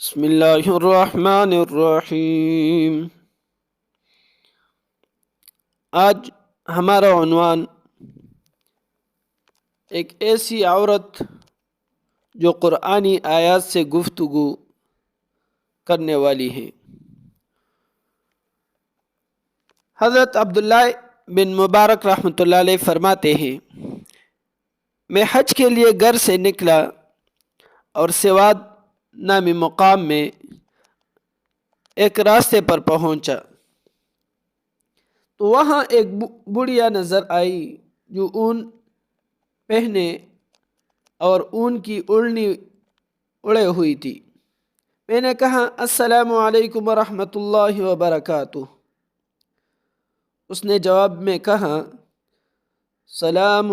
بسم اللہ الرحمن الرحیم۔ آج ہمارا عنوان ایک ایسی عورت جو قرآنی آیات سے گفتگو کرنے والی ہے۔ حضرت عبداللہ بن مبارک رحمۃ اللہ علیہ فرماتے ہیں، میں حج کے لیے گھر سے نکلا اور سواد نامی مقام میں ایک راستے پر پہنچا تو وہاں ایک بڑھیا نظر آئی جو اون پہنے اور اون کی اڑنی اڑے ہوئی تھی۔ میں نے کہا السلام علیکم ورحمۃ اللہ وبرکاتہ۔ اس نے جواب میں کہا سلام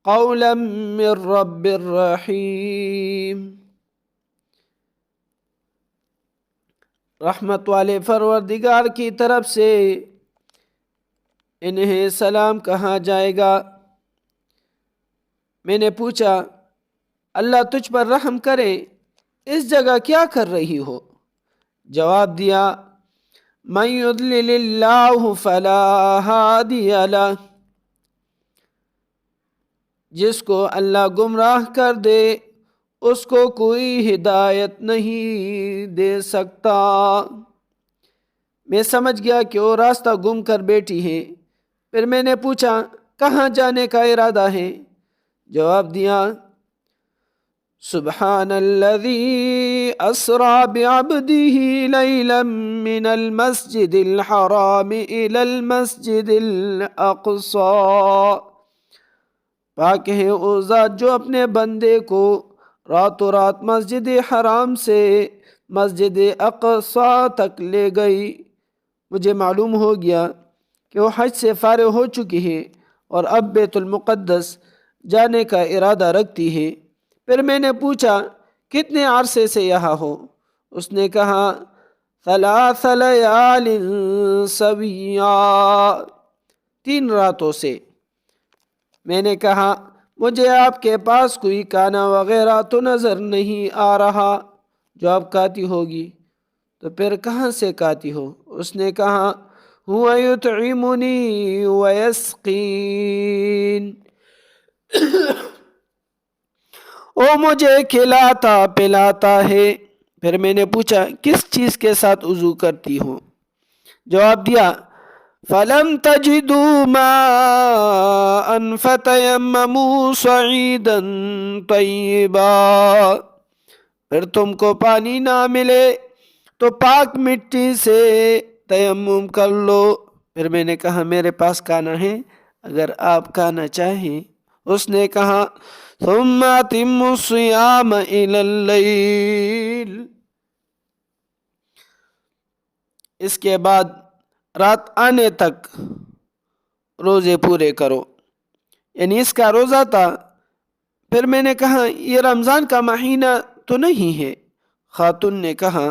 قولا من رب الرحیم، رحمت والے پروردگار کی طرف سے انہیں سلام کہا جائے گا۔ میں نے پوچھا اللہ تجھ پر رحم کرے، اس جگہ کیا کر رہی ہو؟ جواب دیا من یضلل اللہ فلا ہادی لہ، جس کو اللہ گمراہ کر دے اس کو کوئی ہدایت نہیں دے سکتا۔ میں سمجھ گیا کہ وہ راستہ گم کر بیٹھی ہے۔ پھر میں نے پوچھا کہاں جانے کا ارادہ ہے؟ جواب دیا سبحان الذی اسری بعبدہ لیلا من المسجد الحرام الی المسجد الاقصی، پاک ہے وہ ذات جو اپنے بندے کو راتوں رات مسجد حرام سے مسجد اقصی تک لے گئی۔ مجھے معلوم ہو گیا کہ وہ حج سے فارغ ہو چکی ہے اور اب بیت المقدس جانے کا ارادہ رکھتی ہے۔ پھر میں نے پوچھا کتنے عرصے سے یہاں ہو؟ اس نے کہا 3 لیال سویا، 3 راتوں سے۔ میں نے کہا مجھے آپ کے پاس کوئی کھانا وغیرہ تو نظر نہیں آ رہا جو آپ کھاتی ہوگی، تو پھر کہاں سے کھاتی ہو؟ اس نے کہا هو یطعمنی ویسقین، وہ مجھے کھلاتا پلاتا ہے۔ پھر میں نے پوچھا کس چیز کے ساتھ وضو کرتی ہو؟ جواب دیا فَلَمْ تَجِدُوا مَاءً فَتَيَمَّمُوا صَعِيدًا طَيِّبًا، پھر تم کو پانی نہ ملے تو پاک مٹی سے تیمم کر لو۔ پھر میں نے کہا میرے پاس کھانا ہے، اگر آپ کھانا چاہیں۔ اس نے کہا ثُمَّ أَتِمُّوا الصِّيَامَ إِلَى اللَّيْلِ، اس کے بعد رات آنے تک روزے پورے کرو، یعنی اس کا روزہ تھا۔ پھر میں نے کہا یہ رمضان کا مہینہ تو نہیں ہے؟ خاتون نے کہا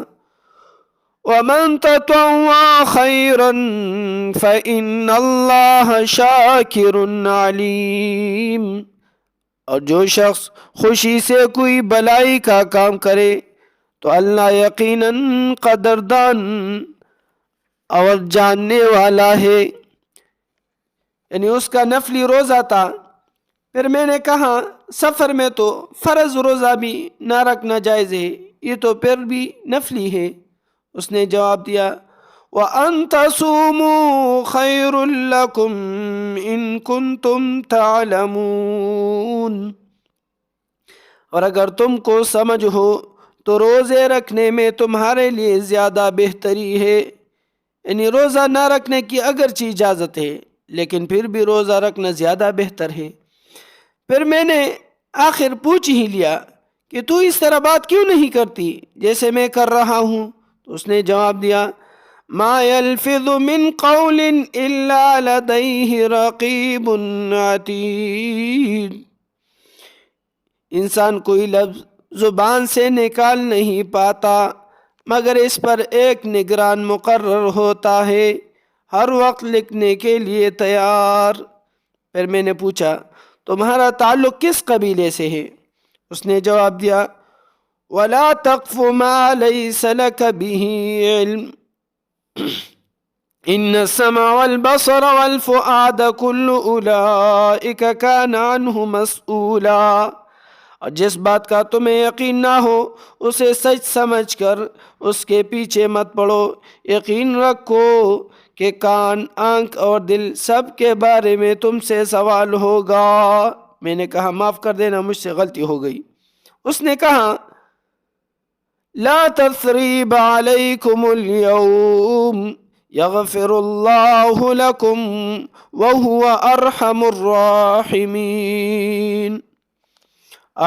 وَمَن تَطَوَّعَ خَيْرًا فَإِنَّ اللَّهَ شَاكِرٌ عَلِيمٌ، اور جو شخص خوشی سے کوئی بلائی کا کام کرے تو اللہ یقیناً قدردان اور جاننے والا ہے، یعنی اس کا نفلی روزہ تھا۔ پھر میں نے کہا سفر میں تو فرض روزہ بھی نہ رکھنا جائز ہے، یہ تو پھر بھی نفلی ہے۔ اس نے جواب دیا وَأَن تَصُومُوا خَيْرٌ لَكُمْ إِن كُنتُمْ تَعْلَمُونَ، اور اگر تم کو سمجھ ہو تو روزے رکھنے میں تمہارے لیے زیادہ بہتری ہے، یعنی روزہ نہ رکھنے کی اگرچہ اجازت ہے لیکن پھر بھی روزہ رکھنا زیادہ بہتر ہے۔ پھر میں نے آخر پوچھ ہی لیا کہ تو اس طرح بات کیوں نہیں کرتی جیسے میں کر رہا ہوں؟ تو اس نے جواب دیا ما يلفظ من قول الا لديه رقیب عتید، انسان کوئی لفظ زبان سے نکال نہیں پاتا مگر اس پر ایک نگران مقرر ہوتا ہے، ہر وقت لکھنے کے لیے تیار۔ پھر میں نے پوچھا تمہارا تعلق کس قبیلے سے ہے؟ اس نے جواب دیا ولا تقف ما ليس لك به علم ان السمع والبصر والفؤاد كل اولئک کان عنہ مسئولا۔ اور جس بات کا تمہیں یقین نہ ہو اسے سچ سمجھ کر اس کے پیچھے مت پڑو، یقین رکھو کہ کان، آنکھ اور دل سب کے بارے میں تم سے سوال ہوگا۔ میں نے کہا معاف کر دینا، مجھ سے غلطی ہو گئی۔ اس نے کہا لا تثریب علیکم اليوم یغفر اللہ لکم وہو ارحم الراحمین۔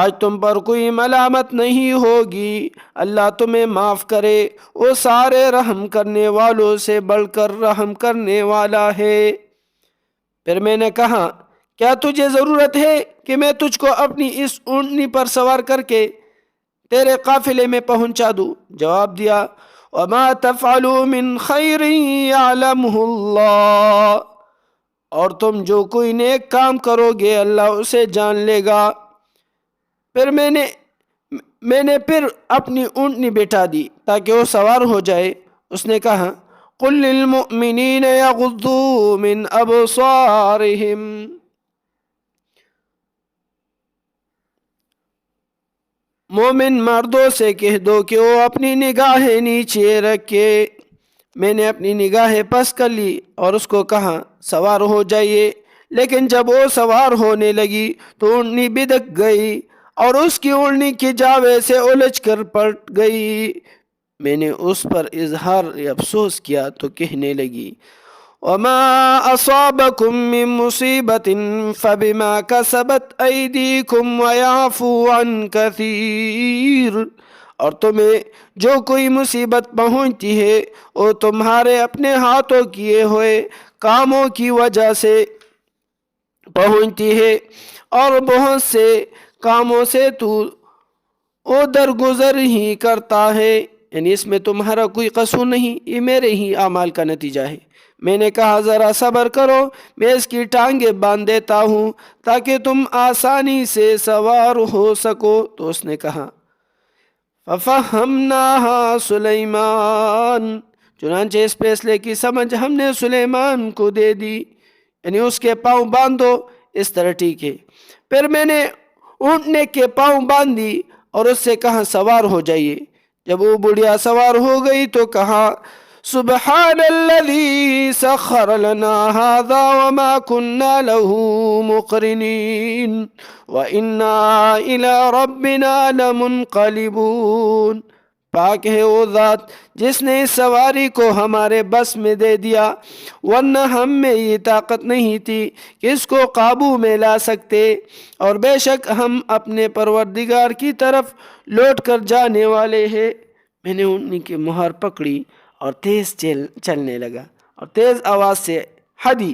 آج تم پر کوئی ملامت نہیں ہوگی، اللہ تمہیں معاف کرے، وہ سارے رحم کرنے والوں سے بڑھ کر رحم کرنے والا ہے۔ پھر میں نے کہا کیا تجھے ضرورت ہے کہ میں تجھ کو اپنی اس اونٹنی پر سوار کر کے تیرے قافلے میں پہنچا دوں؟ جواب دیا وما تفعلوا من خیر یعلمہ اللہ، اور تم جو کوئی نیک کام کرو گے اللہ اسے جان لے گا۔ پھر میں نے پھر اپنی اونٹنی بٹھا دی تاکہ وہ سوار ہو جائے۔ اس نے کہا قل للمؤمنین یغضوا من ابصارہم، مومن مردوں سے کہہ دو کہ وہ اپنی نگاہیں نیچے رکھے۔ میں نے اپنی نگاہیں پس کر لی اور اس کو کہا سوار ہو جائیے، لیکن جب وہ سوار ہونے لگی تو اونٹنی بدک گئی اور اس کی اونٹنی کی جاوے سے الجھ کر پلٹ گئی۔ میں نے اس پر اظہار افسوس کیا تو کہنے لگی وما اصابکم من مصیبت فبما کسبت ایدیکم ویعفو عن کثیر، اور تمہیں جو کوئی مصیبت پہنچتی ہے وہ تمہارے اپنے ہاتھوں کیے ہوئے کاموں کی وجہ سے پہنچتی ہے، اور بہت سے کاموں سے تو وہ درگزر ہی کرتا ہے، یعنی اس میں تمہارا کوئی قصور نہیں، یہ میرے ہی اعمال کا نتیجہ ہے۔ میں نے کہا ذرا صبر کرو، میں اس کی ٹانگیں باندھ دیتا ہوں تاکہ تم آسانی سے سوار ہو سکو۔ تو اس نے کہا فَفَهَّمْنَاهَا سُلَيْمَانَ، چنانچہ اس فیصلے کی سمجھ ہم نے سلیمان کو دے دی، یعنی اس کے پاؤں باندھو، اس طرح ٹھیک ہے۔ پھر میں نے اونٹنے کے پاؤں باندھ دی اور اس سے کہا سوار ہو جائیے۔ جب وہ بڑھیا سوار ہو گئی تو کہا سبحان الذی سخر لنا هذا وما كنا له مقرنین وإنا إلی ربنا لمنقلبون، پاک ہے وہ ذات جس نے اس سواری کو ہمارے بس میں دے دیا، ورنہ ہم میں یہ طاقت نہیں تھی کہ اس کو قابو میں لا سکتے، اور بے شک ہم اپنے پروردگار کی طرف لوٹ کر جانے والے ہیں۔ میں نے اونٹنی کی مہر پکڑی اور تیز چلنے لگا، اور تیز آواز سے ہدی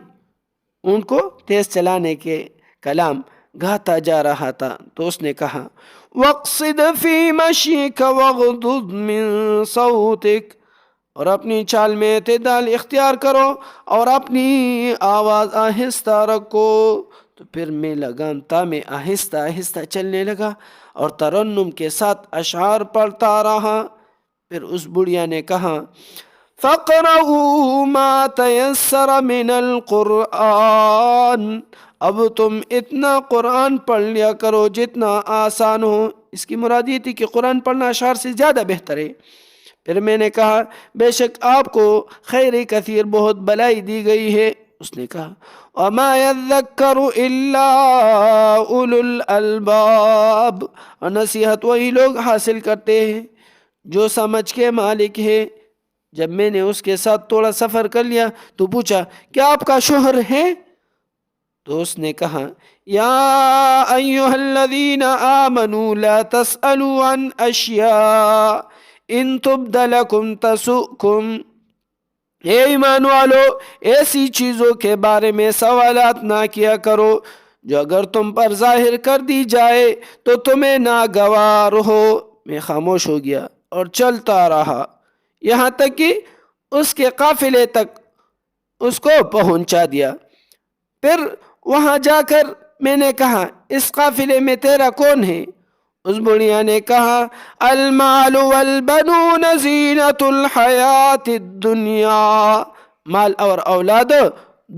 اونٹ کو تیز چلانے کے کلام گاتا جا رہا تھا۔ تو اس نے کہا وَاقْصِدْ فِي مَشْيِكَ وَاغْضُضْ مِن صَوْتِكَ، اور اپنی چال میں اعتدال اختیار کرو اور اپنی آواز آہستہ رکھو۔ تو پھر میں لگام میں آہستہ آہستہ چلنے لگا اور ترنم کے ساتھ اشعار پڑھتا رہا۔ پھر اس بڑھیا نے کہا فَقْرَؤُوا مَا تَيَسَّرَ مِنَ الْقُرْآنِ، اب تم اتنا قرآن پڑھ لیا کرو جتنا آسان ہو۔ اس کی مراد یہ تھی کہ قرآن پڑھنا اشعار سے زیادہ بہتر ہے۔ پھر میں نے کہا بے شک آپ کو خیر کثیر بہت بلائی دی گئی ہے۔ اس نے کہا وَمَا يَذَّكَّرُ إِلَّا أُولُو الْأَلْبَابِ، اور نصیحت وہی لوگ حاصل کرتے ہیں جو سمجھ کے مالک ہے۔ جب میں نے اس کے ساتھ تھوڑا سفر کر لیا تو پوچھا کیا آپ کا شوہر ہے؟ تو اس نے کہا یا ایھا الذین آمنوا لا تسألوا عن اشیاء ان تبد لکم تسؤکم، اے ایمان والو ایسی چیزوں کے بارے میں سوالات نہ کیا کرو جو اگر تم پر ظاہر کر دی جائے تو تمہیں ناگوار ہو۔ میں خاموش ہو گیا اور چلتا رہا یہاں تک کہ اس کے قافلے تک اس کو پہنچا دیا۔ پھر وہاں جا کر میں نے کہا اس قافلے میں تیرا کون ہے؟ اس بڑھیا نے کہا المال والبنون زینت الحیات الدنیا، مال اور اولاد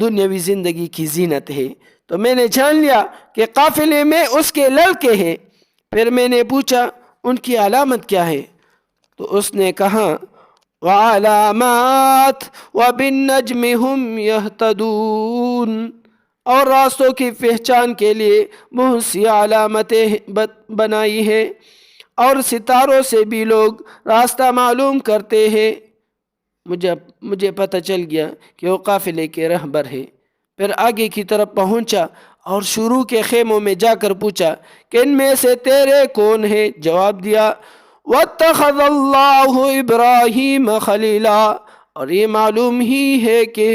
دنیاوی زندگی کی زینت ہے۔ تو میں نے جان لیا کہ قافلے میں اس کے لڑکے ہیں۔ پھر میں نے پوچھا ان کی علامت کیا ہے؟ تو اس نے کہا وعلامات وبالنجم هم يهتدون، اور راستوں کی پہچان کے لیے بہت سی علامتیں بنائی ہیں، اور ستاروں سے بھی لوگ راستہ معلوم کرتے ہیں۔ مجھے پتہ چل گیا کہ وہ قافلے کے رہبر ہے۔ پھر آگے کی طرف پہنچا اور شروع کے خیموں میں جا کر پوچھا کہ ان میں سے تیرے کون ہیں؟ جواب دیا وَاتَّخَذَ اللَّهُ إِبْرَاهِيمَ خَلِيلًا، اور یہ معلوم ہی ہے کہ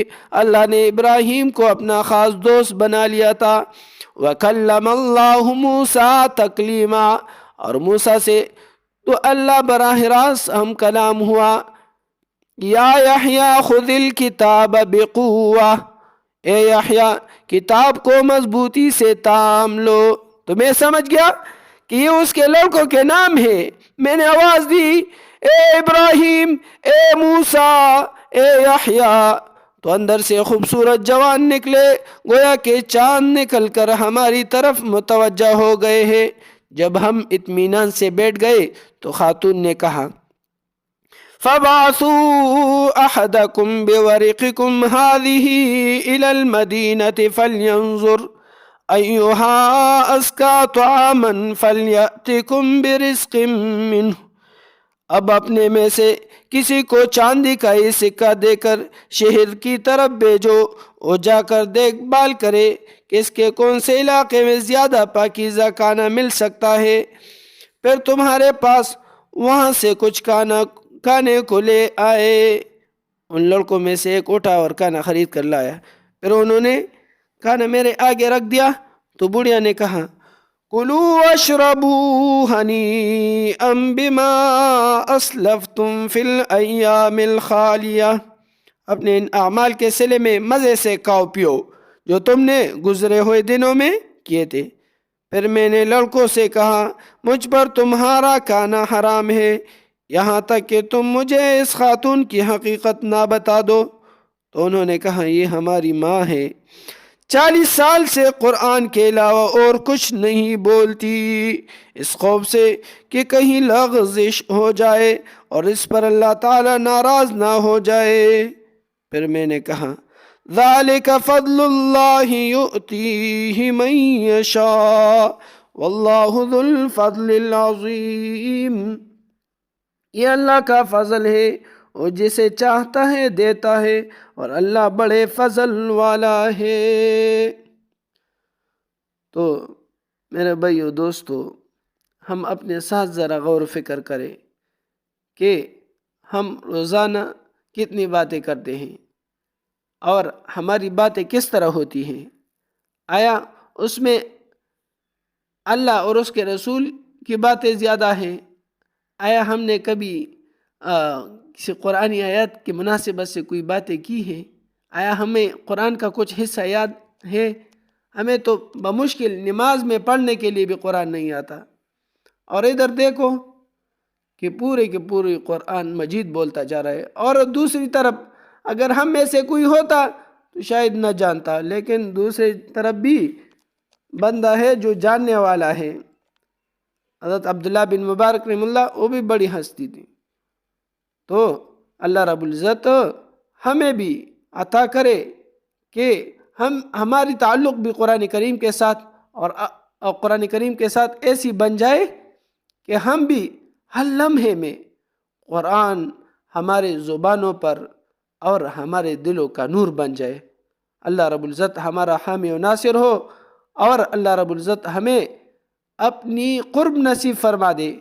اللہ نے ابراہیم کو اپنا خاص دوست بنا لیا تھا۔ وَكَلَّمَ اللَّهُ مُوسَىٰ تَكْلِيمًا، اور موسیٰ سے تو اللہ براہ راست ہم کلام ہوا۔ یا یحییٰ خذ الکتاب بقوہ، اے یحییٰ کتاب کو مضبوطی سے تام لو۔ تو میں سمجھ گیا کہ یہ اس کے لڑکوں کے نام ہے۔ میں نے آواز دی اے ابراہیم، اے موسیٰ، اے یحییٰ، تو اندر سے خوبصورت جوان نکلے، گویا کہ چاند نکل کر ہماری طرف متوجہ ہو گئے ہیں۔ جب ہم اطمینان سے بیٹھ گئے تو خاتون نے کہا فَبَعَثُوا أَحَدَكُمْ بِوَرِقِكُمْ هَذِهِ إِلَى الْمَدِينَةِ فَلْيَنظُرْ أَيُّهَا أَزْكَىٰ طَعَامًا فَلْيَأْتِكُمْ بِرِزْقٍ مِّنْهُ، اب اپنے میں سے کسی کو چاندی کا یہ سکہ دے کر شہر کی طرف بھیجو، وہ جا کر دیکھ بھال کرے کہ اس کے کون سے علاقے میں زیادہ پاکیزہ کھانا مل سکتا ہے، پھر تمہارے پاس وہاں سے کچھ کھانے کو لے آئے۔ ان لڑکوں میں سے ایک اٹھا اور کھانا خرید کر لایا۔ پھر انہوں نے کھانا میرے آگے رکھ دیا تو بڑھیا نے کہا کُلُوا وَاشْرَبُوا هَنِيئًا بِمَا أَسْلَفْتُمْ فِي الْأَيَّامِ الْخَالِيَةِ، اپنے ان اعمال کے صلے میں مزے سے کھاؤ پیو جو تم نے گزرے ہوئے دنوں میں کیے تھے۔ پھر میں نے لڑکوں سے کہا مجھ پر تمہارا کھانا حرام ہے یہاں تک کہ تم مجھے اس خاتون کی حقیقت نہ بتا دو۔ تو انہوں نے کہا یہ ہماری ماں ہے، 40 سال سے قرآن کے علاوہ اور کچھ نہیں بولتی، اس خوف سے کہ کہیں لغزش ہو جائے اور اس پر اللہ تعالی ناراض نہ ہو جائے۔ پھر میں نے کہا ذَلِكَ فَضْلُ اللَّهِ يُؤْتِيهِ مَن يَشَاءُ وَاللَّهُ ذُو الْفَضْلِ الْعَظِيمِ، یہ اللہ کا فضل ہے، وہ جسے چاہتا ہے دیتا ہے، اور اللہ بڑے فضل والا ہے۔ تو میرے بھائیو دوستو، ہم اپنے ساتھ ذرا غور و فکر کریں کہ ہم روزانہ کتنی باتیں کرتے ہیں اور ہماری باتیں کس طرح ہوتی ہیں۔ آیا اس میں اللہ اور اس کے رسول کی باتیں زیادہ ہیں؟ آیا ہم نے کبھی کسی قرآنی آیات کی مناسبت سے کوئی باتیں کی ہیں؟ آیا ہمیں قرآن کا کچھ حصہ یاد ہے؟ ہمیں تو بمشکل نماز میں پڑھنے کے لیے بھی قرآن نہیں آتا، اور ادھر دیکھو کہ پورے کے پورے قرآن مجید بولتا جا رہا ہے، اور دوسری طرف اگر ہم میں سے کوئی ہوتا تو شاید نہ جانتا، لیکن دوسری طرف بھی بندہ ہے جو جاننے والا ہے۔ حضرت عبداللہ بن مبارک رحمہ اللہ وہ بھی بڑی ہستی تھی۔ تو اللہ رب العزت ہمیں بھی عطا کرے کہ ہماری تعلق بھی قرآن کریم کے ساتھ اور قرآن کریم کے ساتھ ایسی بن جائے کہ ہم بھی ہر لمحے میں قرآن ہمارے زبانوں پر اور ہمارے دلوں کا نور بن جائے۔ اللہ رب العزت ہمارا حامی و ناصر ہو، اور اللہ رب العزت ہمیں اپنی قرب نصیب فرما دے۔